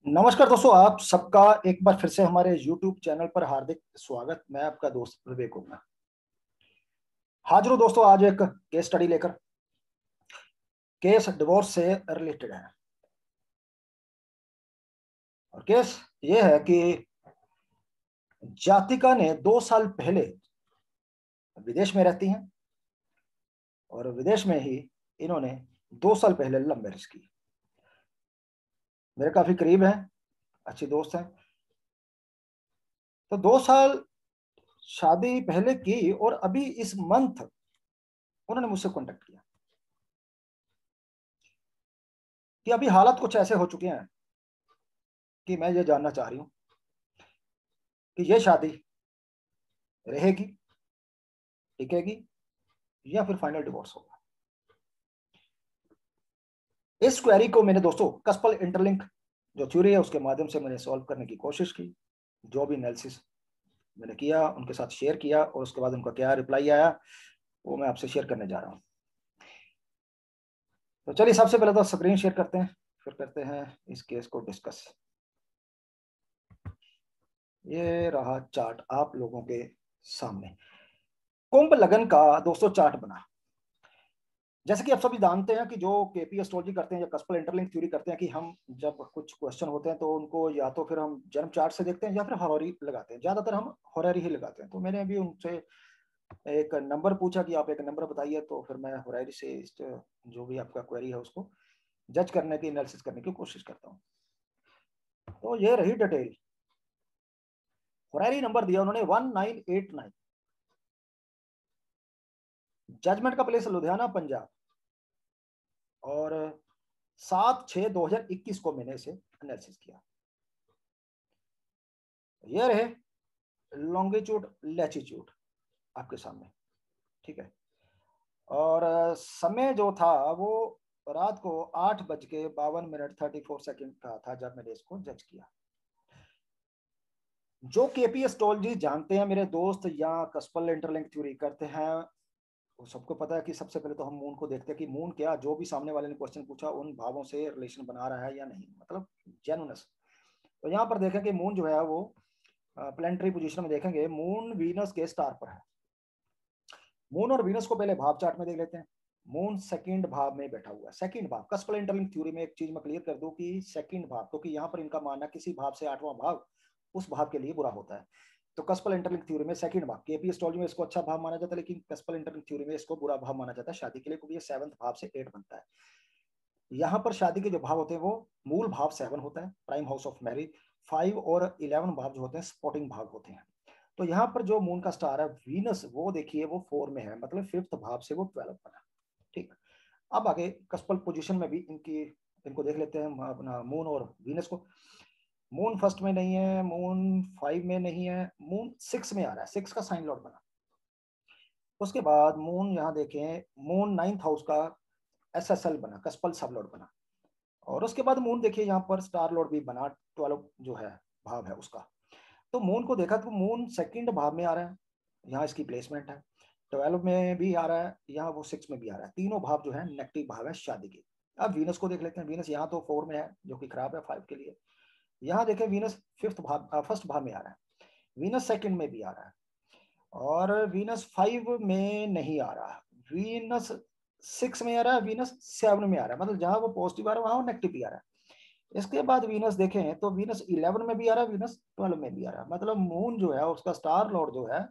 नमस्कार दोस्तों, आप सबका एक बार फिर से हमारे YouTube चैनल पर हार्दिक स्वागत। मैं आपका दोस्त विवेक गुप्ता हाजिर हूं दोस्तों आज एक केस स्टडी लेकर। केस डिवोर्स से रिलेटेड है और केस ये है कि जातिका ने 2 साल पहले विदेश में रहती हैं और विदेश में ही इन्होंने 2 साल पहले लव मैरिज की। मेरे काफी करीब हैं, अच्छी दोस्त हैं। तो 2 साल शादी पहले की और अभी इस मंथ उन्होंने मुझसे कांटेक्ट किया कि अभी हालात कुछ ऐसे हो चुके हैं कि मैं ये जानना चाह रही हूं कि ये शादी रहेगी, टिकेगी या फिर फाइनल डिवोर्स होगा। इस क्वेरी को मैंने दोस्तों कस्पल इंटरलिंक जो थ्योरी है उसके माध्यम से मैंने सॉल्व करने की कोशिश की। जो भी एनालिसिस मैंने किया उनके साथ शेयर किया और उसके बाद उनका क्या रिप्लाई आया वो मैं आपसे शेयर करने जा रहा हूं। तो चलिए सबसे पहले तो स्क्रीन शेयर करते हैं, फिर करते हैं इस केस को डिस्कस। ये रहा चार्ट आप लोगों के सामने। कुंभ लगन का दोस्तों चार्ट बना। जैसे कि आप सभी जानते हैं कि जो केपी एस्ट्रोलॉजी करते हैं या कस्पल इंटरलिंक थ्योरी करते हैं कि हम जब कुछ क्वेश्चन होते हैं तो उनको या तो फिर हम जन्म चार्ट से देखते हैं या फिर हॉररी लगाते हैं। ज्यादातर हम हॉररी ही लगाते हैं। तो मैंने अभी उनसे एक नंबर पूछा कि आप एक नंबर बताइए, तो फिर मैं हॉररी से जो भी आपका क्वेरी है उसको जज करने की, एनालिसिस करने की कोशिश करता हूँ। तो ये रही डिटेल। हॉररी नंबर दिया उन्होंने 1989। जजमेंट का प्लेस लुधियाना पंजाब और 7/6/2021 को मैंने इसे एनालिसिस किया। ये रहे लॉन्गिट्यूड लैटिट्यूड आपके सामने, ठीक है। और समय जो था वो रात को 8:52 का था जब मैंने इसको जज किया। जो केपी एस्ट्रोलॉजी जानते हैं मेरे दोस्त या कस्पल इंटरलिंक थ्योरी करते हैं, वो सबको पता है कि सबसे पहले तो हम मून को देखते हैं कि मून क्या, जो भी सामने वाले ने क्वेश्चन पूछा उन भावों से रिलेशन बना रहा है या नहीं, मतलब जेन्युइननेस। तो यहाँ पर देखें कि मून जो है वो प्लैनेटरी पोजीशन में देखेंगे, मून वीनस के स्टार पर है। मून और वीनस को पहले भाव चार्ट में देख लेते हैं। मून सेकंड भाव में बैठा हुआ है। सेकंड भाव कस्पल इंटरलिंक थ्योरी में एक चीज मैं क्लियर कर दूं कि सेकंड भाव, क्योंकि यहाँ पर इनका मानना किसी भाव से 8वां भाव उस भाव के लिए बुरा होता है। तो कस्पल इंटरलिंक थ्योरी में सेकंड भाव, केपी एस्ट्रोलॉजी में इसको अच्छा भाव माना जाता है, लेकिन कस्पल इंटरलिंक थ्योरी में इसको बुरा भाव माना जाता है शादी के लिए, क्योंकि ये 7th भाव से 8 बनता है। यहाँ पर शादी के जो भाव होते हैं वो मूल भाव 7 होता है, प्राइम हाउस ऑफ मैरिज। 5 और 11 भाव जो होते हैं सपोर्टिंग भाव होते हैं। तो यहाँ पर जो मून का स्टार है वीनस, वो देखिए वो 4 में है, मतलब 5th भाव से वो 12 बना, ठीक। अब आगे कस्पल पोजीशन में भी इनको देख लेते हैं अपना मून और वीनस को। मून फर्स्ट में नहीं है, मून 5 में नहीं है, मून 6 में आ रहा है, 6 का साइन लॉर्ड बना। उसके बाद मून यहाँ देखें, मून 9th हाउस का SSL बना, कस्पल सब लॉर्ड बना। और उसके बाद मून देखिए यहाँ पर स्टार लॉर्ड भी बना, 12 जो है भाव है उसका। तो मून को देखा तो मून सेकंड भाव में आ रहा है, यहाँ इसकी प्लेसमेंट है। 12 में भी आ रहा है, यहाँ वो 6 में भी आ रहा है। तीनों भाव जो है नेगेटिव भाव है शादी के। अब वीनस को देख लेते हैं। वीनस यहाँ तो 4 में है जो कि खराब है 5 के लिए। यहाँ देखें वीनस फर्स्ट भाव में आ रहा है, वीनस सेकंड में भी आ रहा है और वीनस 5 में नहीं आ रहा, वीनस 6 में आ रहा है, वीनस 7 में आ रहा है, मतलब जहां वो पॉजिटिव आ रहा है वहां नेगेटिव भी आ रहा है। इसके बाद वीनस देखें तो वीनस 11 में भी आ रहा है, वीनस 12 में भी आ रहा है। मतलब मून जो है उसका स्टार लॉर्ड जो है,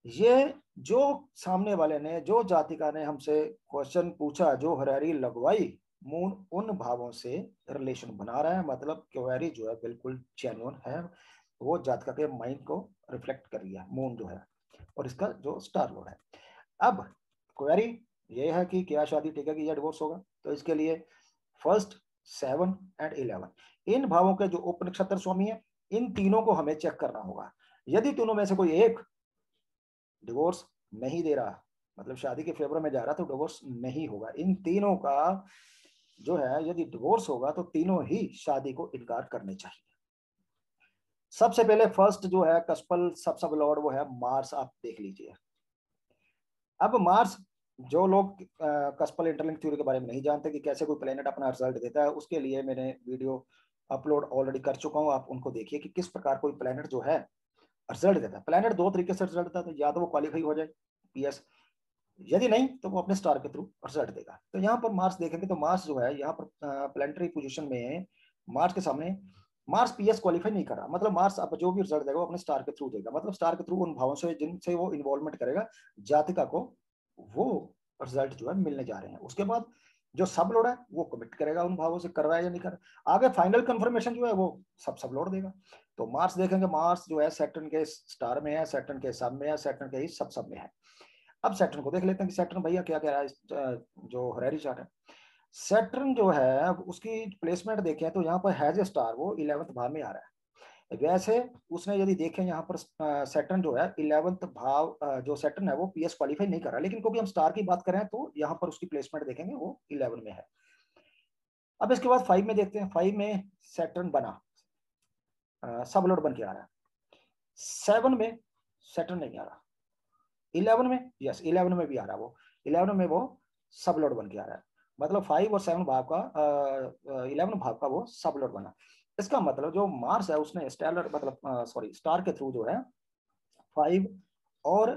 ये जो सामने वाले ने, जो जातिका ने हमसे क्वेश्चन पूछा, जो हरारी लगवाई, मून उन भावों से रिलेशन बना रहा है। मतलब क्वेरी जो है बिल्कुल जेन्युइन है, वो जातिका के माइंड को रिफ्लेक्ट कर रही है मून जो है, और इसका जो स्टार लॉर्ड है। अब क्वेरी ये है कि क्या शादी टिकेगी या डिवोर्स होगा। तो इसके लिए फर्स्ट 7 एंड 11 इन भावों के जो उप नक्षत्र स्वामी है, इन तीनों को हमें चेक करना होगा। यदि तीनों में से कोई एक डिवोर्स नहीं दे रहा, मतलब शादी के फेवर में जा रहा, तो डिवोर्स नहीं होगा। इन तीनों का जो है यदि डिवोर्स होगा तो तीनों ही शादी को इनकार करने चाहिए। सबसे पहले फर्स्ट जो है कस्पल सब लॉर्ड वो है मार्स, आप देख लीजिए। अब मार्स, जो लोग कस्पल इंटरलिंक थ्योरी के बारे में नहीं जानते कि कैसे कोई प्लेनेट अपना रिजल्ट देता है, उसके लिए मैंने वीडियो अपलोड ऑलरेडी कर चुका हूँ, आप उनको देखिए कि किस प्रकार कोई प्लेनेट जो है रिजल्ट देता है। प्लेनेट दो तरीके से रिजल्ट देता है, तो या तो वो क्वालिफाई हो जाए पीएस, यदि नहीं तो वो अपने स्टार के थ्रू रिजल्ट देगा। तो यहाँ पर मार्स देखेंगे तो मार्स जो है यहाँ पर प्लानिटरी पोजीशन में मार्स के सामने मार्स पीएस क्वालिफाई नहीं कर रहा, मतलब मार्स अब जो भी रिजल्ट देगा वो अपने स्टार के थ्रू देगा, मतलब स्टार के थ्रू उन भावों से जिनसे वो इन्वॉल्वमेंट करेगा जातिका को वो रिजल्ट जो है मिलने जा रहे हैं। उसके बाद जो सब लोड है वो कमिट करेगा उन भावों से कर रहा है या नहीं कर रहा, आगे फाइनल कंफर्मेशन जो है वो सब लोड देगा। तो मार्स देखेंगे, मार्स जो है सैटर्न के स्टार में है, सैटर्न के सब में है, सैटर्न के ही सब में है। अब सैटर्न को देख लेते हैं कि सैटर्न भैया क्या कह रहा है, जो हरेरी चार्ट है सैटर्न जो है उसकी प्लेसमेंट देखें तो यहाँ पर हैज ए स्टार वो 11वें भाव में आ रहा है। वैसे उसने यदि देखें यहाँ पर सैटर्न जो है 11वें भाव, जो सैटर्न है वो पीएस क्वालिफाई नहीं कर रहा, लेकिन क्योंकि हम स्टार की बात करें तो यहाँ पर उसकी प्लेसमेंट देखेंगे वो 11 में है। अब इसके बाद 5 में देखते हैं, 5 में सैटर्न बना, सब लोड बन के आ रहा है। 7 में सैटर्न नहीं आ रहा, 11 में यस 11 में भी आ रहा है, वो 11 में वो सब लोड बन के आ रहा है, मतलब 5 और 7 भाव का 11 भाव का वो सब लोड बना। इसका मतलब जो मार्स है उसने स्टेलर मतलब सॉरी स्टार के थ्रू जो है 5 और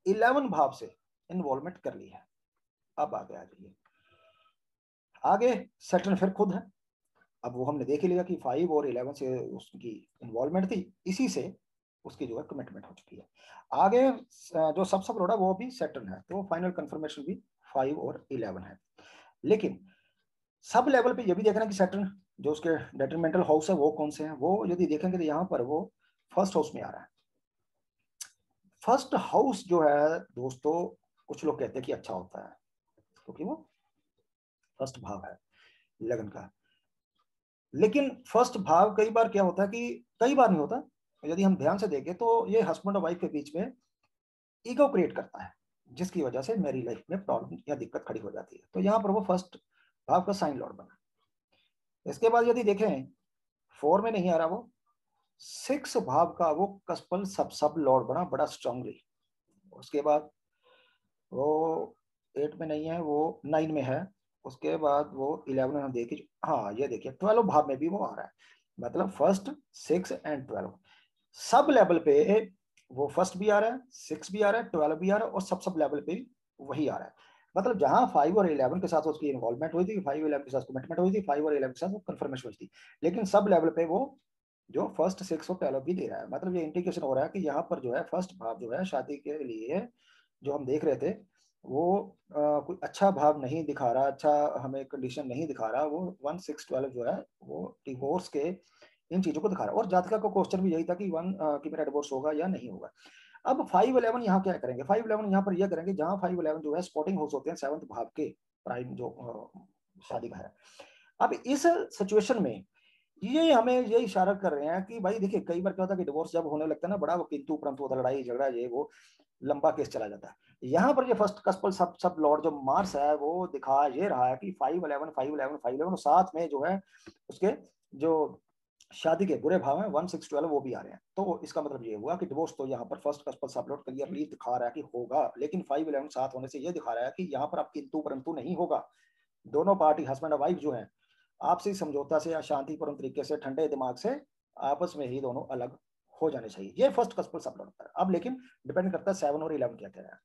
11 भाव से इन्वॉल्वमेंट कर ली है। अब आगे आ जाइए, आगे सैटर्न फिर खुद है। अब वो हमने देख ही लिया कि 5 और 11 से उसकी इन्वॉल्वमेंट थी, इसी से उसकी जो है कमिटमेंट हो चुकी है। आगे जो सब लोड है वो भी सैटर्न है, तो फाइनल कंफर्मेशन भी 5 और 11 है। लेकिन सब लेवल पे ये भी देखना कि सैटर्न जो उसके डेटरमेंटल हाउस है वो कौन से हैं, वो यदि देखेंगे तो यहाँ पर वो फर्स्ट हाउस में आ रहा है। फर्स्ट हाउस जो है दोस्तों कुछ लोग कहते हैं कि अच्छा होता है क्योंकि वो फर्स्ट भाव है लगन का, लेकिन फर्स्ट भाव कई बार क्या होता है कि कई बार नहीं होता, यदि हम ध्यान से देखें तो ये हस्बैंड और वाइफ के बीच में ईगो क्रिएट करता है, जिसकी वजह से मेरी लाइफ में प्रॉब्लम या दिक्कत खड़ी हो जाती है। तो यहाँ पर वो फर्स्ट भाव का साइन लॉर्ड बना। इसके बाद यदि देखें 4 में नहीं आ रहा, वो 6 भाव का वो कस्पल सब लॉर्ड बना बड़ा स्ट्रांगली। उसके बाद वो 8 में नहीं है, वो 9 में है। उसके बाद वो 11 में देखिए, हाँ ये देखिए 12 भाव में भी वो आ रहा है, मतलब फर्स्ट 6 एंड 12 सब लेवल पे वो फर्स्ट भी आ रहा है, 6 भी आ रहा है, 12 भी आ रहा है और सब लेवल पे वही आ रहा है। मतलब जहां 5 और 11 के साथ उसकी इन्वॉल्वमेंट हुई थी, 5 और 11 के साथ कमिटमेंट हुई थी, 5 और 11 के साथ कंफर्मेशन हुई थी, लेकिन सब लेवल पे वो जो फर्स्ट 6 और 12 भी दे रहा है। मतलब ये इंडिकेशन हो रहा है कि यहाँ पर जो है फर्स्ट भाव जो है शादी के लिए जो हम देख रहे थे वो कोई अच्छा भाव नहीं दिखा रहा, अच्छा हमें कंडीशन नहीं दिखा रहा, वो 1 6 12 जो है वो डिवोर्स के इन चीजों को दिखा रहा है। और जातका का क्वेश्चन भी यही था कि कि मेरा डिवोर्स होगा या नहीं होगा। अब 5-11 यहाँ क्या करेंगे, 5-11 यहाँ पर यह करेंगे जहां 5-11 जो है स्पॉटिंग हाउस होते हैं 7th भाव के प्राइम जो शादी का है। अब इस सिचुएशन में ये हमें ये इशारा कर रहे हैं कि भाई देखिए कई बार क्या होता है कि डिवोर्स जब होने लगता है ना, बड़ा वो किंतु परंतु होता है, लड़ाई झगड़ा ये वो लंबा केस चला जाता है। यहाँ पर ये फर्स्ट कस्पल सब लॉर्ड जो मार्स है वो दिखा ये रहा है कि 5-11 5-11 5-11 साथ में जो है उसके जो शादी के बुरे भाव हैं 1 6 12 वो भी आ रहे हैं। तो इसका मतलब ये हुआ कि डिवोर्स तो यहाँ पर फर्स्ट कस्पल सब लॉर्ड क्लियरली दिखा रहा है कि होगा, लेकिन 5-11 साथ होने से ये दिखा रहा है कि यहाँ पर अब किंतु परंतु नहीं होगा। दोनों पार्टी हस्बैंड और वाइफ जो है आपसी समझौता से या शांतिपूर्ण तरीके से ठंडे दिमाग से आपस में ही दोनों अलग हो जाने चाहिए। ये फर्स्ट कस्पल सब लड़ता है। अब लेकिन डिपेंड करता है 7 और 11 क्या कह रहा है।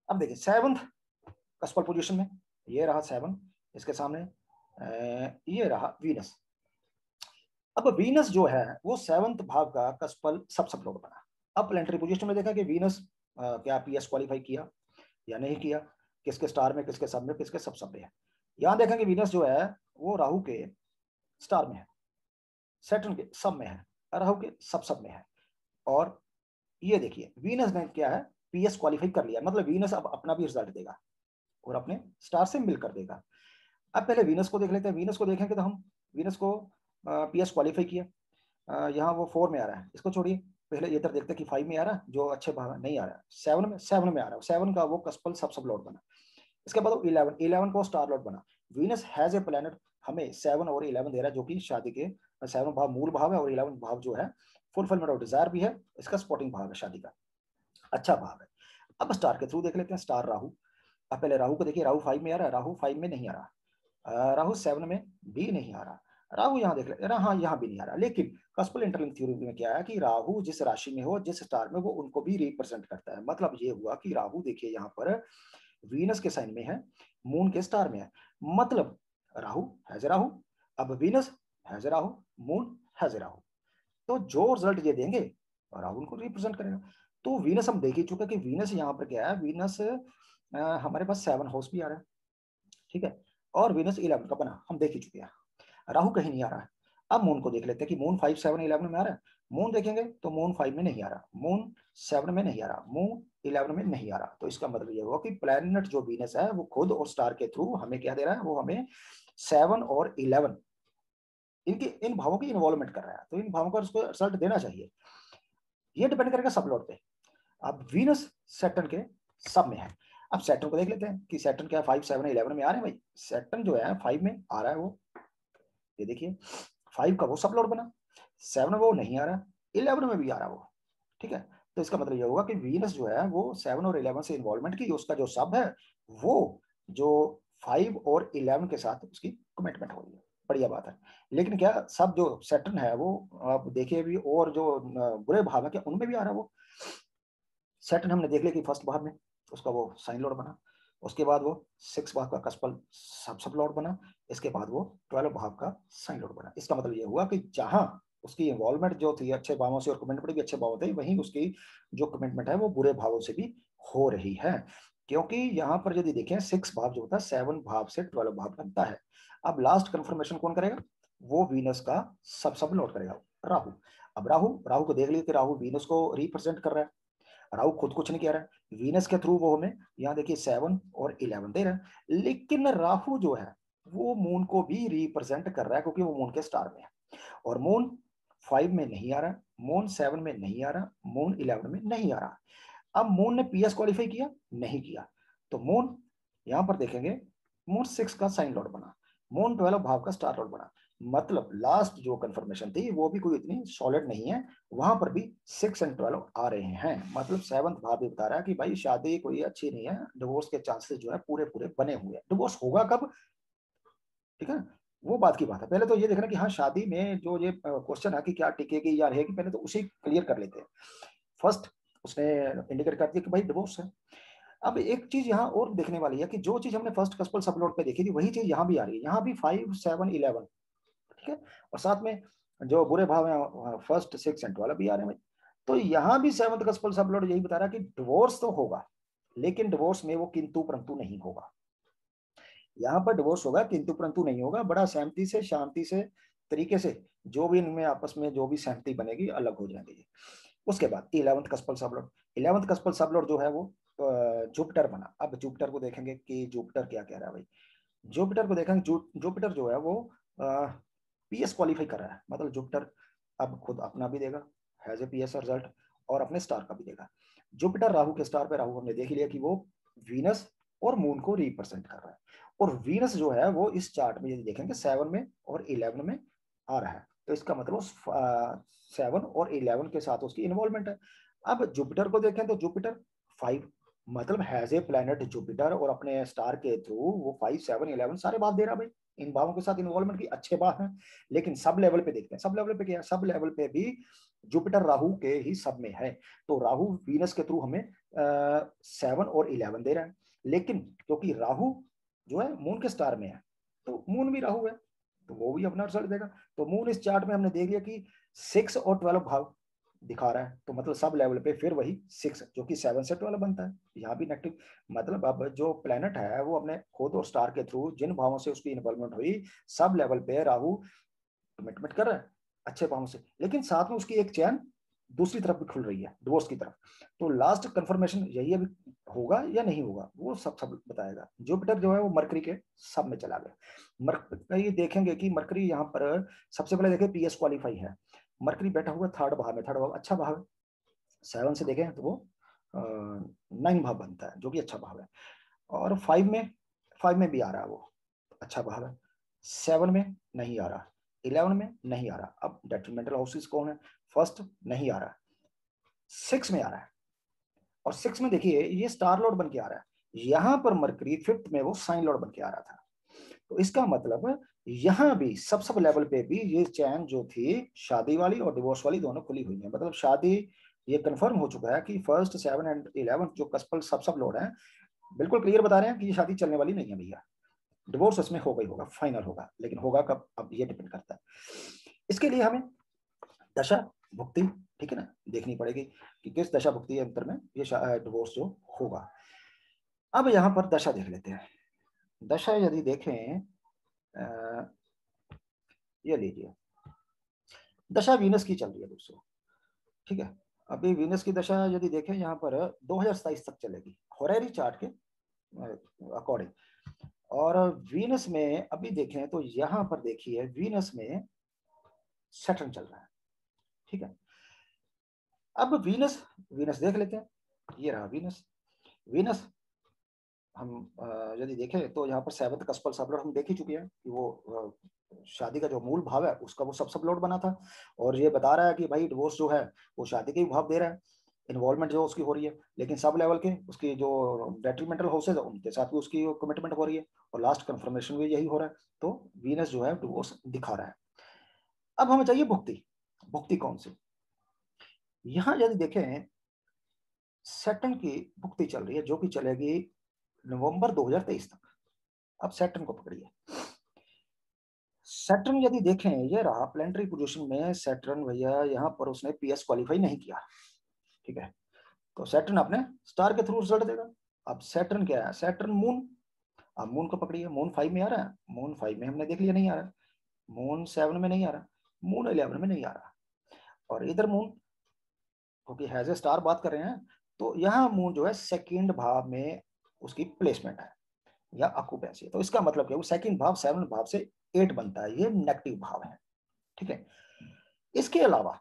अब देखिए 7th कस्पल पोजीशन में ये रहा 7, इसके सामने ये रहा वीनस। अब वीनस जो है वो 7th भाव का कस्पल सब लोड बना। अब प्लेनेटरी पोजीशन में देखा कि वीनस क्या पीएस क्वालिफाई किया या नहीं किया, किसके स्टार में, किसके सब में, किसके सब में है। यहां देखेंगे वीनस जो है वो राहु के स्टार में है, सैटर्न के सब में है, राहु के सब में है। और ये देखिए वीनस ने क्या है पीएस क्वालिफाई कर लिया, मतलब वीनस अब अपना भी रिजल्ट देगा और अपने स्टार से मिलकर देगा। अब पहले वीनस को देख लेते हैं। वीनस को देखेंगे तो हम वीनस को पीएस क्वालिफाई किया, यहाँ वो 4 में आ रहा है, इसको छोड़िए, पहले इधर देखते हैं कि 5 में आ रहा है जो अच्छे भाव नहीं आ रहा है, 7 में आ रहा है, 7 का वो कस्पल सब लॉर्ड बना। इसके बाद 11 को स्टार लॉर्ड बना। वीनस हैज ए प्लैनेट हमें 7 और 11 दे रहा है, जो कि शादी के 7 भाव मूल भाव है और 11 भाव जो है फुलफिलमेंट ऑफ डिजायर भी है, इसका स्पॉटिंग भाव है शादी का, अच्छा भाव है। अब स्टार के थ्रू देख लेते हैं, स्टार राहु। अब पहले राहु को देखिए, राहु 5 में आ रहा है, राहु 5 में नहीं आ रहा, राहु 7 में भी नहीं आ रहा, राहु यहाँ देख ले, हाँ यहाँ भी नहीं आ रहा। लेकिन कस्पल इंटरलिंक थ्योरी में क्या है कि राहु जिस राशि में हो, जिस स्टार में, वो उनको भी रिप्रेजेंट करता है। मतलब ये हुआ कि राहु देखिए यहाँ पर वीनस के साइन में है, मून के स्टार में है, मतलब राहु हैज राहु, अब Venus has Rahu, moon has Rahu, तो जो रिजल्ट ये देंगे राहु उनको रिप्रेजेंट करेगा। तो वीनस हम देख ही चुके कि वीनस यहाँ पर क्या है, वीनस हमारे पास 7 हाउस भी आ रहा है, ठीक है, और वीनस 11 का बना, हम देख ही चुके हैं। राहु कहीं नहीं आ रहा है। अब मून को देख लेते हैं कि मून 5, 7, 11 में आ रहा है। मून देखेंगे तो मून 5 में नहीं आ रहा, मून 7 में नहीं आ रहा, मून 11 में नहीं आ रहा। तो इसका मतलब ये हुआ कि प्लैनेट जो वीनस है वो खुद और स्टार के थ्रू हमें क्या दे रहा है, वो हमें 7 और 11 इनकी, इन भावों की इन्वॉल्वमेंट कर रहा है। तो इन भावों का उसको रिजल्ट देना चाहिए। ये डिपेंड करेगा सब लॉर्ड पे। अब वीनस सैटर्न के सब में है। अब सैटर्न को देख लेते हैं कि सैटर्न क्या 5, 7, 11 में आ रहे हैं भाई। सैटर्न जो है 5 में आ रहा है, वो ये देखिए 5 का वो सब लॉर्ड बना, 7 वो नहीं आ रहा, 11 में भी आ रहा वो, ठीक है। तो इसका मतलब ये होगा कि वीनस जो है वो 7 और 11 से इन्वॉल्वमेंट की, उसका जो सब है वो जो 5 और 11 के साथ उसकी कमिटमेंट हो रही है। बढ़िया बात है। लेकिन क्या सब जो सैटर्न है वो आप देखिए भी, और जो बुरे भाव है क्या उनमें भी आ रहा है वो। सैटर्न हमने देख लिया कि फर्स्ट भाव में उसका वो साइन लॉर्ड बना, उसके बाद वो 6 भाव का कस्पल सब लॉर्ड बना, इसके बाद वो 12 भाव का साइन लॉर्ड बना। इसका मतलब ये हुआ कि जहां उसकी इन्वॉल्वमेंट जो थी अच्छे भावों से और कमिटमेंट भी अच्छे भाव थे, वहीं उसकी जो कमिटमेंट है वो बुरे भावों से भी हो रही है। क्योंकि यहाँ पर यदि देखें 6 भाव जो होता है 7 भाव से 12 भाव बनता है। अब लास्ट कंफर्मेशन कौन करेगा, वो वीनस का सब लॉर्ड करेगा, राहु। अब राहु राहु को देख लीजिए कि राहु वीनस को रिप्रेजेंट कर रहा है। राहु खुद कुछ नहीं कह रहा है, वीनस के थ्रू वो हमें यहाँ देखिए 7 और 11 दे रहा है। लेकिन राहु जो है वो मून को भी रिप्रेजेंट कर रहा है, क्योंकि वो मून के स्टार में है, और मून 5 में नहीं आ रहा, मून 7 में नहीं आ रहा, मून 11 में नहीं आ रहा। अब मून ने पीएस क्वालिफाई किया नहीं किया, तो मून यहां पर देखेंगे मून 6 का साइन लॉर्ड बना, मून 12 भाव का स्टार लॉर्ड बना। मतलब लास्ट जो कंफर्मेशन थी वो भी कोई इतनी सॉलिड नहीं है, वहां पर भी 6 एंड 12 आ रहे हैं। मतलब 7th भाव भी बता रहा है कि भाई शादी कोई अच्छी नहीं है, डिवोर्स के चांसेस जो है पूरे पूरे बने हुए हैं। डिवोर्स होगा कब, ठीक है, वो बात की बात है। पहले तो ये देखना कि हाँ शादी में जो ये क्वेश्चन है कि क्या टिकेगी या रहेगी, पहले तो उसे क्लियर कर लेते हैं। फर्स्ट उसने इंडिकेट कर दिया कि भाई डिवोर्स है। अब एक चीज यहाँ और देखने वाली है कि जो चीज हमने फर्स्ट कस्पल सबलोड पे देखी थी वही चीज यहाँ भी आ रही है। यहाँ भी 5, 7, 11, ठीक है, और साथ में जो बुरे भाव है फर्स्ट 6 एंड 12 भी आ रहे हैं भाई। तो यहाँ भी 7th कस्पल सबलोड यही बता रहा है कि डिवोर्स तो होगा, लेकिन डिवोर्स में वो किंतु परंतु नहीं होगा। यहाँ पर डिवोर्स होगा किंतु परंतु नहीं होगा, बड़ा सहमति से शांति से तरीके से जो भी इनमें आपस में जो भी सहमति बनेगी अलग हो जाएंगे। उसके बाद 11th कस्पल सबलोड, 11th कस्पल सबलोड जो है वो जुपिटर बना। अब जुपिटर को देखेंगे कि जुपिटर क्या कह रहा है भाई। जुपिटर को देखेंगे, जुपिटर जो है वो पीएस क्वालिफाई कर रहा है। मतलब जुपिटर अब खुद अपना भी देगा हैज ए पीएस रिजल्ट, और अपने स्टार का भी देगा। जुपिटर राहु के स्टार पे, राहु हमने देख लिया कि वो वीनस और मून को रिप्रेजेंट कर रहा है। और वीनस जो है वो इस चार्ट में यदि देखेंगे 7 में और 11 में आ रहा है, तो इसका मतलब 7 और 11 के साथ उसकी इन्वॉल्वमेंट है। अब जुपिटर को देखें तो जुपिटर 5, मतलब हैज ए प्लैनेट जुपिटर, और अपने स्टार के थ्रू वो 5, 7, 11 सारे बात दे रहा भाई। इन भावों के साथ इन्वॉल्वमेंट की अच्छे बात है। लेकिन सब लेवल पे देखते हैं, सब लेवल पे क्या है, सब लेवल पे भी जुपिटर राहु के ही सब में है। तो राहु वीनस के थ्रू हमें 7 और 11 दे रहा है। लेकिन क्योंकि राहु जो है मून के स्टार में है, तो मून भी राहु है, तो वो भी अपना रिजल्ट देगा। तो मून इस चार्ट में हमने देख लिया कि 6 और 12 भाव दिखा रहा है, तो मतलब सब लेवल पे फिर वही 6 जो कि 7 से 12 बनता है, यहाँ भी नेगेटिव। मतलब अब जो प्लेनेट है वो अपने खुद और स्टार के थ्रू जिन भावों से उसकी इन्वॉल्वमेंट हुई, सब लेवल पे राहु कमिटमेंट कर रहा है अच्छे भावों से, लेकिन साथ में उसकी एक चैन दूसरी तरफ भी खुल रही है डिवोर्स की तरफ। तो लास्ट कंफर्मेशन यही अभी होगा या नहीं होगा वो सब बताएगा। जुपिटर जो है वो मरकरी के सब में चला गया। मरकरी देखेंगे कि मरकरी यहाँ पर सबसे पहले देखें पीएस क्वालिफाई है। मरकरी बैठा हुआ 3rd भाव में, 3rd भाव अच्छा भाव है। 7 से देखें तो वो 9 भाव बनता है, जो कि अच्छा भाव है। और 5 में भी आ रहा है वो, अच्छा भाव है। 7 में नहीं आ रहा, 11 में नहीं आ रहा। अब डेट्रीमेंटल हाउसेस कौन है, फर्स्ट नहीं आ रहा, 6 में आ रहा है, और 6 में देखिए ये स्टार लॉर्ड बन के आ रहा है। यहां पर मरकरी 5th में वो साइन लॉर्ड बन के आ रहा था। तो इसका मतलब यहाँ भी सब लेवल पे भी ये चैन जो थी शादी वाली और डिवोर्स वाली दोनों खुली हुई है। मतलब शादी ये कंफर्म हो चुका है कि फर्स्ट 7 एंड 11 जो कस्पल सब लोड है बिल्कुल क्लियर बता रहे हैं कि ये शादी चलने वाली नहीं है भैया, डिवोर्स उसमें होगा ही होगा, फाइनल होगा। लेकिन होगा कब, अब ये डिपेंड करता है। इसके लिए हमें दशा भुक्ति, ठीक है ना, देखनी पड़ेगी कि किस दशा भुक्ति अंतर में ये डिवोर्स जो होगा। अब यहाँ पर दशा देख लेते हैं। दशा यदि देखें, ये लीजिए दशा वीनस की चल रही है दोस्तों, ठीक है। अभी वीनस की दशा यदि देखें यहाँ पर 2027 तक चलेगी होरेरी चार्ट के अकॉर्डिंग। और वीनस में अभी देखें तो यहाँ पर देखिए वीनस में सैटर्न चल रहा है, ठीक है। अब वीनस वीनस देख लेते हैं, ये रहा वीनस। वीनस हम यदि देखें तो यहाँ पर 7th कस्पल सबलोड हम देख ही चुके हैं कि वो शादी का जो मूल भाव है उसका वो सब लोड बना था। और ये बता रहा है कि भाई डिवोर्स जो है वो शादी के भाव दे रहा है, इन्वॉल्वमेंट जो उसकी हो रही है, लेकिन सब लेवल के उसकी जो डेट्रीमेंटल हाउसेज है उनके साथ भी उसकी कमिटमेंट हो रही है और लास्ट कंफर्मेशन भी यही हो रहा है। तो वीनस जो है डिवोर्स दिखा रहा है। अब हमें चाहिए भुक्ति। भुक्ति कौन सी? यहाँ यदि देखें सैटर्न की भुक्ति चल रही है जो कि चलेगी नवंबर 2023 तक। अब सैटर्न को पकड़िए। सैटर्न यदि देखें ये रहा प्लेनेटरी पोजीशन में सैटर्न भैया, यहाँ पर उसने पीएस क्वालिफाई नहीं किया, ठीक है। तो सैटर्न अपने स्टार के थ्रू रिजल्ट देगा। अब सैटर्न क्या है? Saturn moon. अब मून को पकड़िए, मून 5 में आ रहा है, मून 5 में हमने देख लिया नहीं आ रहा, मून 7 में नहीं आ रहा, मून 11 में नहीं आ रहा। और इधर मून क्योंकि हैज ए स्टार बात कर रहे हैं तो यहाँ मून जो है सेकंड भाव में उसकी प्लेसमेंट है या ऑक्यूपेंसी। तो इसका मतलब क्या, वो सेकंड भाव 7 भाव से 8 बनता है, ये नेगेटिव भाव है, ठीक है। इसके अलावा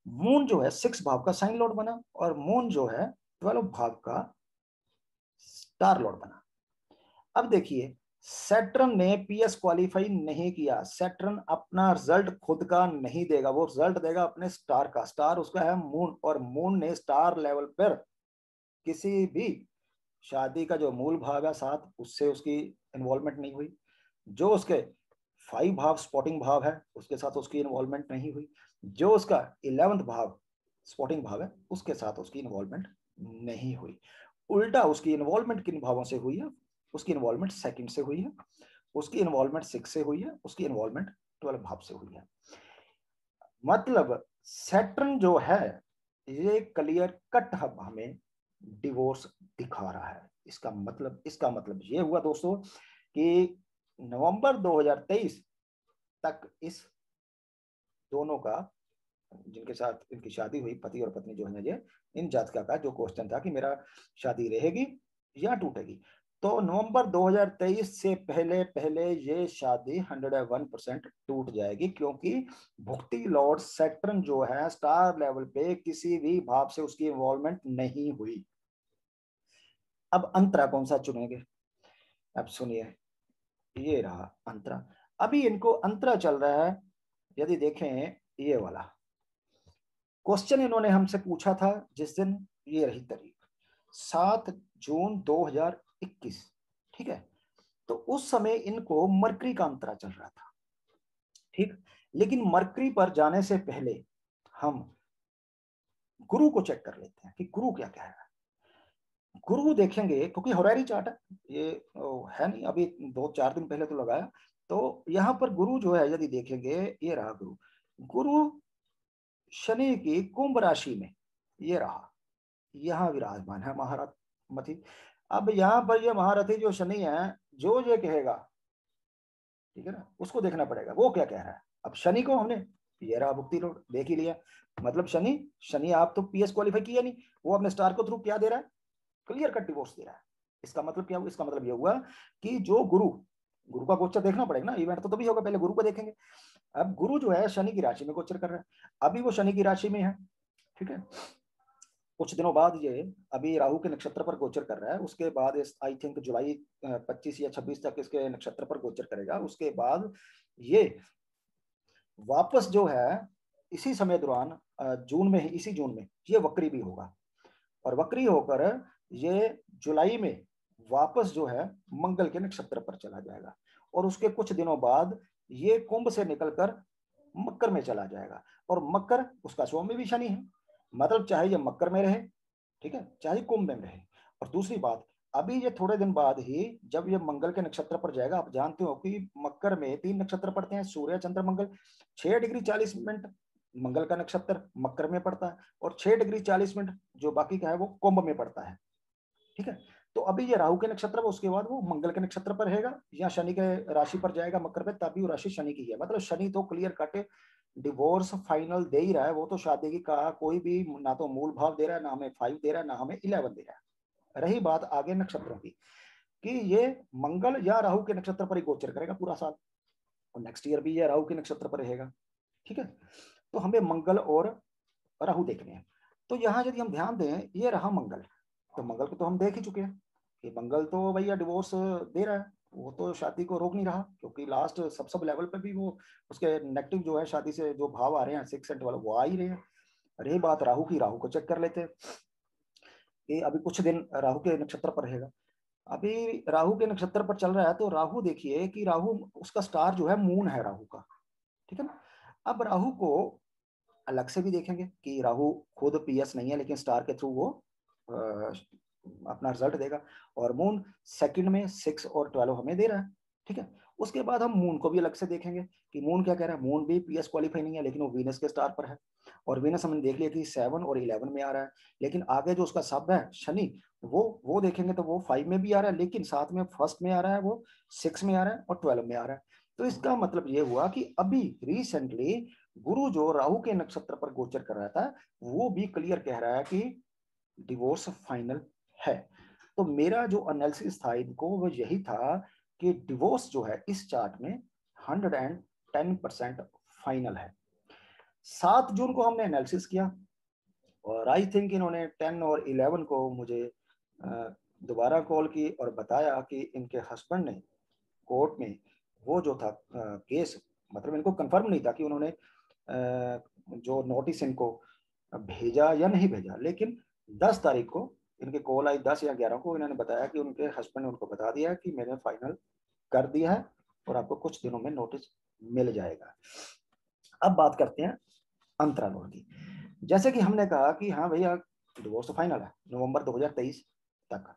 मून जो है 6 भाव का साइन लॉर्ड बना और मून जो है 12 भाव का स्टार लॉर्ड बना। अब देखिए सैटर्न ने पीएस क्वालिफाई नहीं किया, सैटर्न अपना रिजल्ट खुद का नहीं देगा, वो रिजल्ट देगा अपने स्टार का। स्टार उसका है मून, और मून ने स्टार लेवल पर किसी भी शादी का जो मूल भाव है 7 उससे उसकी इन्वॉल्वमेंट नहीं हुई, जो उसके 5 भाव स्पॉटिंग भाव है उसके साथ उसकी इन्वॉल्वमेंट नहीं हुई, जो उसका 11th भाव स्पॉटिंग भाव है उसके साथ उसकी इन्वॉल्वमेंट नहीं हुई। उल्टा उसकी इन्वॉल्वमेंट किन भावों से हुई है? उसकी इन्वॉल्वमेंट सेकंड से हुई है, उसकी इन्वॉल्वमेंट 6 से हुई है, उसकी इन्वॉल्वमेंट 12 भाव से हुई है। मतलब सैटर्न जो है ये क्लियर कट हमें डिवोर्स दिखा रहा है। इसका मतलब ये हुआ दोस्तों कि नवंबर 2023 तक इस दोनों का, जिनके साथ इनकी शादी हुई पति और पत्नी जो है ये, इन जातका का जो क्वेश्चन था कि मेरा शादी रहेगी या टूटेगी, तो नवंबर 2023 से पहले पहले ये शादी 101% टूट जाएगी, क्योंकि भुक्ति लॉर्ड सैटर्न जो है स्टार लेवल पे किसी भी भाव से उसकी इन्वॉल्वमेंट नहीं हुई। अब अंतरा कौन सा चुनेंगे? अब सुनिए, ये रहा अंतरा। अभी इनको अंतरा चल रहा है, यदि देखें ये वाला क्वेश्चन इन्होंने हमसे पूछा था जिस दिन, ये रही तारीख 7 जून 2021, ठीक है। तो उस समय इनको मरकरी का अंतरा चल रहा था, ठीक। लेकिन मरकरी पर जाने से पहले हम गुरु को चेक कर लेते हैं कि गुरु क्या कह रहा है। गुरु देखेंगे क्योंकि होरारी चार्ट है ये, है नहीं अभी 2-4 दिन पहले तो लगाया। तो यहाँ पर गुरु जो है यदि देखेंगे, ये रहा गुरु। गुरु शनि की कुंभ राशि में ये रहा, यहाँ विराजमान है महारथी। अब यहाँ पर ये महारथी जो शनि है, जो ये कहेगा, ठीक है ना, उसको देखना पड़ेगा वो क्या कह रहा है। अब शनि को हमने, ये रहा भुक्ति रोड देख ही लिया। मतलब शनि शनि आप तो पीएस क्वालिफाई किया नहीं, वो अपने स्टार को थ्रू क्या दे रहा है? क्लियर कट डिवोर्स दे रहा है। इसका मतलब क्या हुआ? इसका मतलब ये हुआ कि जो गुरु, गुरु का गोचर देखना पड़ेगा ना, इवेंट तो तभी होगा, पहले गुरु को देखेंगे। अब गुरु जो है शनि की राशि में गोचर कर रहा है, अभी वो शनि की राशि में है, ठीक है। कुछ दिनों बाद ये अभी राहु के नक्षत्र पर गोचर कर रहा है, उसके बाद आई थिंक जुलाई 25 या 26 तक इसके नक्षत्र पर गोचर करेगा। उसके बाद ये वापस जो है इसी समय दौरान जून में ही, इसी जून में ये वक्री भी होगा, और वक्री होकर ये जुलाई में वापस जो है मंगल के नक्षत्र पर चला जाएगा। और उसके कुछ दिनों बाद ये कुंभ से निकलकर मकर में चला जाएगा, और मकर उसका स्वामी भी शनि है, मतलब चाहे ये मकर में रहे, ठीक है, चाहे कुंभ में रहे। और दूसरी बात, अभी ये थोड़े दिन बाद ही जब ये मंगल के नक्षत्र पर जाएगा, आप जानते हो कि मकर में 3 नक्षत्र पड़ते हैं, सूर्य चंद्र मंगल। 6 डिग्री 40 मिनट मंगल का नक्षत्र मकर में पड़ता है, और 6 डिग्री 40 मिनट जो बाकी का है वो कुंभ में पड़ता है, ठीक है। तो अभी ये राहु के नक्षत्र पर, उसके बाद वो मंगल के नक्षत्र पर रहेगा या शनि के राशि पर जाएगा मकर पे, तभी वो राशि शनि की है। मतलब शनि तो क्लियर कट डिवोर्स फाइनल दे ही रहा है, वो तो शादी की कहा कोई भी ना तो मूल भाव दे रहा है, ना हमें 5 दे रहा है, ना हमें 11 दे रहा है। रही बात आगे नक्षत्रों की, कि ये मंगल या राहु के नक्षत्र पर ही गोचर करेगा पूरा साल, और नेक्स्ट ईयर भी ये राहु के नक्षत्र पर रहेगा, ठीक है। तो हमें मंगल और राहु देखने हैं। तो यहाँ यदि हम ध्यान दें, ये रहा मंगल, तो मंगल को तो हम देख ही चुके हैं कि मंगल तो भैया डिवोर्स दे रहा है, वो तो शादी को रोक नहीं रहा, क्योंकि लास्ट सब लेवल पे भी वो उसके नेगेटिव जो है शादी से जो भाव आ रहे हैं 6 एंड वाला वो आ ही रहे हैं। रही बात राहु की, राहु को चेक कर लेते हैं कि अभी कुछ दिन राहु के नक्षत्र पर रहेगा। अभी राहु के नक्षत्र पर चल रहा है, तो राहु देखिए कि राहु उसका स्टार जो है मून है राहु का, ठीक है ना। अब राहु को अलग से भी देखेंगे कि राहु खुद पीएस नहीं है, लेकिन स्टार के थ्रू वो अपना रिजल्ट देगा, और मून सेकंड में 6 और 12 हमें दे रहा है, ठीक है। उसके बाद हम मून को भी अलग से देखेंगे कि मून क्या कह रहा है। मून भी पीएस क्वालिफाई नहीं है, लेकिन वो वीनस के स्टार पर है, और वीनस हमने देख लिया कि 7 और 11 में आ रहा है, लेकिन आगे जो उसका सब है शनि, वो देखेंगे तो वो 5 में भी आ रहा है, लेकिन साथ में फर्स्ट में आ रहा है, वो 6 में आ रहा है और 12 में आ रहा है। तो इसका मतलब ये हुआ कि अभी रिसेंटली गुरु जो राहु के नक्षत्र पर गोचर कर रहा था, वो भी क्लियर कह रहा है कि डिवोर्स फाइनल है। तो मेरा जो एनालिसिस था इनको वो यही था कि डिवोर्स जो है इस चार्ट में 110% फाइनल है। 7 जून को हमने एनालिसिस किया, और आई थिंक इन्होंने 10 और 11 को मुझे दोबारा कॉल की और बताया कि इनके हस्बैंड ने कोर्ट में वो जो था केस, मतलब इनको कंफर्म नहीं था कि उन्होंने जो नोटिस इनको भेजा या नहीं भेजा, लेकिन 10 तारीख को इनके कॉल आई, 10 या 11 को इन्होंने बताया कि उनके हस्बैंड ने उनको बता दिया कि मैंने फाइनल कर दिया है और आपको कुछ दिनों में नोटिस मिल जाएगा। अब बात करते हैं अंतरालों की। जैसे कि हमने कहा कि हाँ भैया डिवोर्स तो फाइनल है नवंबर 2023 तक।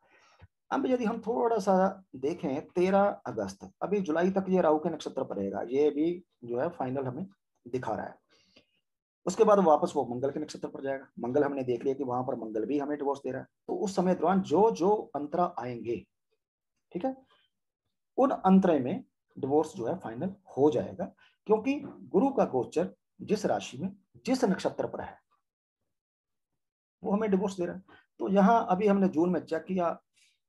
अब यदि हम थोड़ा सा देखें 13 अगस्त, अभी जुलाई तक ये राहु के नक्षत्र पर रहेगा, ये भी जो है फाइनल हमें दिखा रहा है। उसके बाद वापस वो मंगल के नक्षत्र पर जाएगा। मंगल हमने देख लिया कि वहां पर मंगल भी हमें डिवोर्स दे रहा है, तो उस समय दौरान जो जो अंतरा आएंगे, ठीक है, उन अंतरे में डिवोर्स जो है फाइनल हो जाएगा, क्योंकि गुरु का गोचर जिस राशि में जिस नक्षत्र पर है वो हमें डिवोर्स दे रहा है। तो यहाँ अभी हमने जून में चेक किया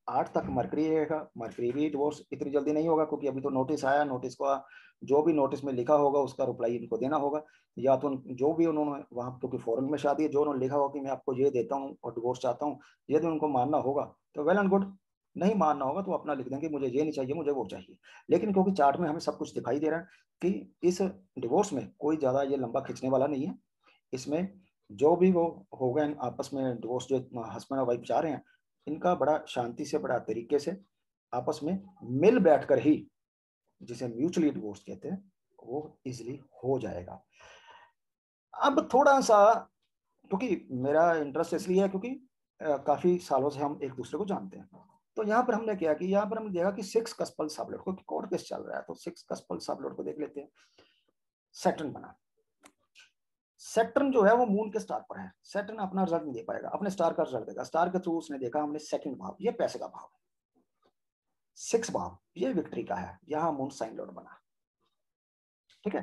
8 तक मरकरी रहेगा। मरकरी भी डिवोर्स इतनी जल्दी नहीं होगा, क्योंकि अभी तो नोटिस आया, नोटिस का जो भी नोटिस में लिखा होगा उसका रिप्लाई इनको देना होगा, या तो जो भी उन्होंने वहां, क्योंकि फॉरेन में शादी है, जो उन्होंने लिखा होगा कि मैं आपको ये देता हूँ और डिवोर्स चाहता हूँ, यदि उनको मानना होगा तो वेल एंड गुड, नहीं मानना होगा तो अपना लिख देंगे मुझे ये नहीं चाहिए, मुझे वो चाहिए। लेकिन क्योंकि चार्ट में हमें सब कुछ दिखाई दे रहा है कि इस डिवोर्स में कोई ज्यादा ये लंबा खींचने वाला नहीं है, इसमें जो भी वो होगा आपस में डिवोर्स जो हस्बैंड और वाइफ चाह रहे हैं, इनका बड़ा शांति से बड़ा तरीके से आपस में मिल बैठकर ही, जिसे म्यूचुअली डिवोर्स कहते हैं, वो इजिली हो जाएगा। अब थोड़ा सा, क्योंकि मेरा इंटरेस्ट इसलिए है क्योंकि काफी सालों से हम एक दूसरे को जानते हैं, तो यहाँ पर हमने क्या कि यहाँ पर हमने देखा कि 6 कस्पल सबलोड को कोर्ट केस चल रहा है, तो 6 कस्पल सबलोड को देख लेते हैं। सैटर्न बना, सैटर्न जो है वो मून के स्टार पर है। सैटर्न अपना रिजल्ट नहीं दे पाएगा, अपने स्टार का रिजल्ट देगा। स्टार के थ्रू उसने देखा हमने सेकंड भाव, ये पैसे का भाव है। 6 भाव ये विक्ट्री का है, यहां मून साइन लॉर्ड बना, ठीक है।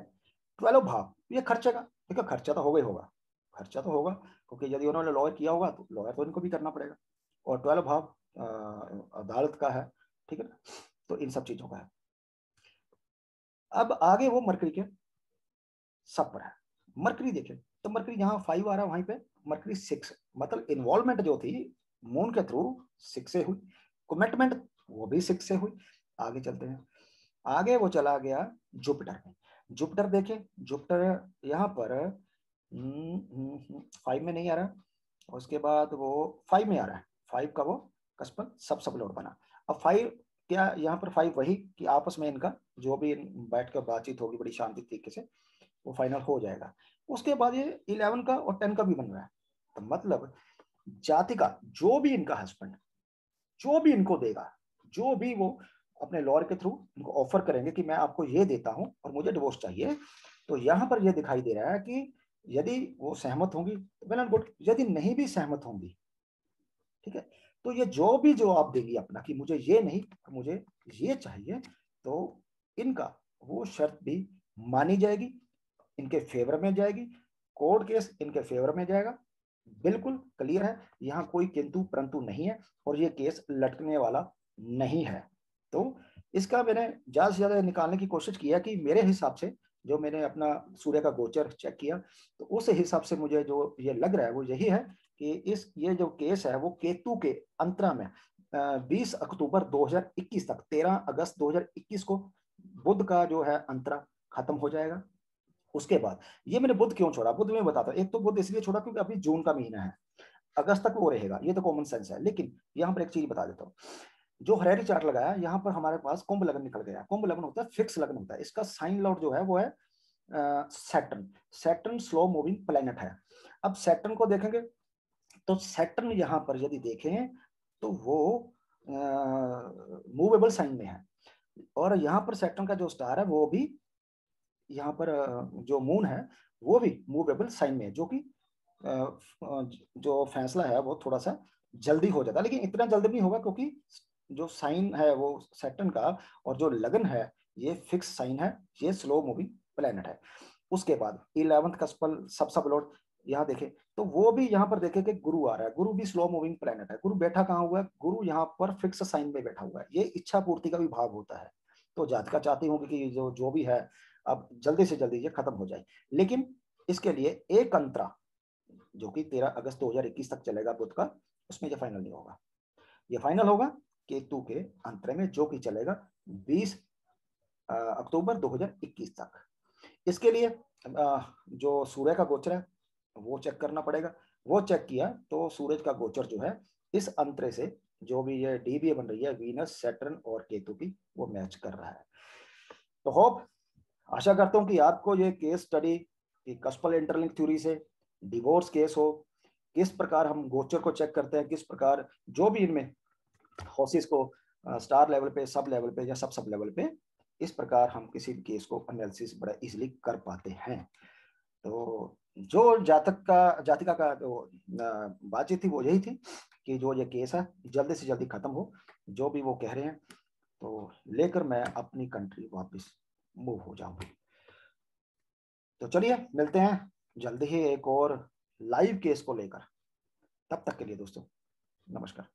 12 भाव ये खर्चे का, ठीक है, खर्चा तो होगा ही होगा, खर्चा तो होगा, क्योंकि यदि उन्होंने लॉयर किया होगा तो लॉयर तो इनको भी करना पड़ेगा। और 12 भाव अदालत का है, ठीक है ना, तो इन सब चीजों का है। अब आगे वो मरकरी के सब पर है। मरकरी देखें तो मरकरी यहाँ 5 आ रहा है, वहीं पे मरकरी 6, मतलब इन्वॉल्वमेंट जो थी मून के थ्रू 6 से हुई, कमिटमेंट वो भी 6 से हुई। आगे चलते हैं, आगे वो चला गया जुपिटर में। जुपिटर देखें, जुपिटर यहाँ पर 5 में नहीं आ रहा, उसके बाद वो 5 में आ रहा है। 5 का वो कस्पल सब सब लोड बना। अब 5 क्या यहाँ पर 5 वही कि आपस में इनका जो भी बैठ कर बातचीत होगी बड़ी शांति तरीके से, वो फाइनल हो जाएगा। उसके बाद ये 11 का और 10 का भी बन रहा है। तो मतलब जाति का जो भी इनका हस्बैंड जो भी इनको देगा, जो भी वो अपने लॉयर के थ्रू इनको ऑफर करेंगे कि मैं आपको ये देता हूं और मुझे डिवोर्स चाहिए, तो यहां पर ये दिखाई दे रहा है कि यदि वो सहमत होंगी तो वेल एंड गुड, यदि नहीं भी सहमत होंगी, ठीक है, तो ये जो भी जो आप देंगी अपना कि मुझे ये नहीं मुझे ये चाहिए, तो इनका वो शर्त भी मानी जाएगी, इनके फेवर में जाएगी, कोर्ट केस इनके फेवर में जाएगा। बिल्कुल क्लियर है, यहाँ कोई किंतु परंतु नहीं है और ये केस लटकने वाला नहीं है। तो इसका मैंने ज्यादा से ज्यादा निकालने की कोशिश किया कि मेरे हिसाब से जो मैंने अपना सूर्य का गोचर चेक किया, तो उस हिसाब से मुझे जो ये लग रहा है वो यही है कि ये जो केस है वो केतु के अंतरा में 20 अक्टूबर 2021 तक, 13 अगस्त 2021 को बुध का जो है अंतरा खत्म हो जाएगा। उसके बाद ये मैंने बुध क्यों छोड़ा, बुध में बताता हूं। एक तो बुध इसलिए छोड़ा क्योंकि अभी जून का महीना है, अगस्त तक वो रहेगा, ये तो कॉमन सेंस है। लेकिन यहाँ पर एक चीज बता देता हूँ, जो हरेरी चार्ट लगाया यहाँ पर हमारे पास कुंभ लग्न निकल गया। कुंभ लग्न होता है फिक्स लग्न होता है, इसका साइन लॉर्ड जो है वो है Saturn. Saturn slow moving planet है। अब सैटर्न को देखेंगे तो सैटर्न यहाँ पर यदि देखें तो वो मूवेबल साइन में है, और यहाँ पर सैटर्न का जो स्टार है वो भी यहाँ पर जो मून है वो भी मूवेबल साइन में है, जो कि जो फैसला है वो थोड़ा सा जल्दी हो जाता है, लेकिन इतना जल्दी नहीं होगा क्योंकि जो साइन है वो सैटर्न का और जो लगन है ये फिक्स साइन है, ये स्लो मूविंग प्लेनेट है। उसके बाद 11th का सब लॉर्ड यहाँ देखे तो वो भी यहाँ पर देखे कि गुरु आ रहा है, गुरु भी स्लो मूविंग प्लेनेट है। गुरु बैठा कहाँ हुआ है, गुरु यहाँ पर फिक्स साइन में बैठा हुआ है, ये इच्छा पूर्ति का भी भाव होता है। तो जातका चाहती होंगी कि जो जो भी है अब जल्दी से जल्दी ये खत्म हो जाए, लेकिन इसके लिए एक अंतरा जो कि 13 अगस्त 2021 तक चलेगा बुध का, उसमें ये फाइनल नहीं होगा। ये फाइनल होगा केतु के अंतरे में जो कि चलेगा 20 अक्टूबर 2021 तक। इसके लिए जो सूर्य का गोचर है वो चेक करना पड़ेगा। वो चेक किया तो सूरज का गोचर जो है इस अंतरे से जो भी ये डीबीए बन रही है वीनस सैटर्न और केतु की, वो मैच कर रहा है। तो होप, आशा करता हूं कि आपको ये केस स्टडी कि कस्पल इंटरलिंक थ्योरी से डिवोर्स केस हो, किस प्रकार हम गोचर को चेक करते हैं, किस प्रकार जो भी इनमें हाउसेस को स्टार लेवल पे, सब लेवल पे या सब लेवल पे, इस प्रकार हम किसी भी केस को एनालिसिस बड़ा इजीली कर पाते हैं। तो जो जातिका का जो बातचीत थी वो यही थी कि जो ये केस है जल्दी से जल्दी खत्म हो, जो भी वो कह रहे हैं, तो लेकर मैं अपनी कंट्री वापस मूव हो जाऊं। तो चलिए मिलते हैं जल्दी ही एक और लाइव केस को लेकर। तब तक के लिए दोस्तों नमस्कार।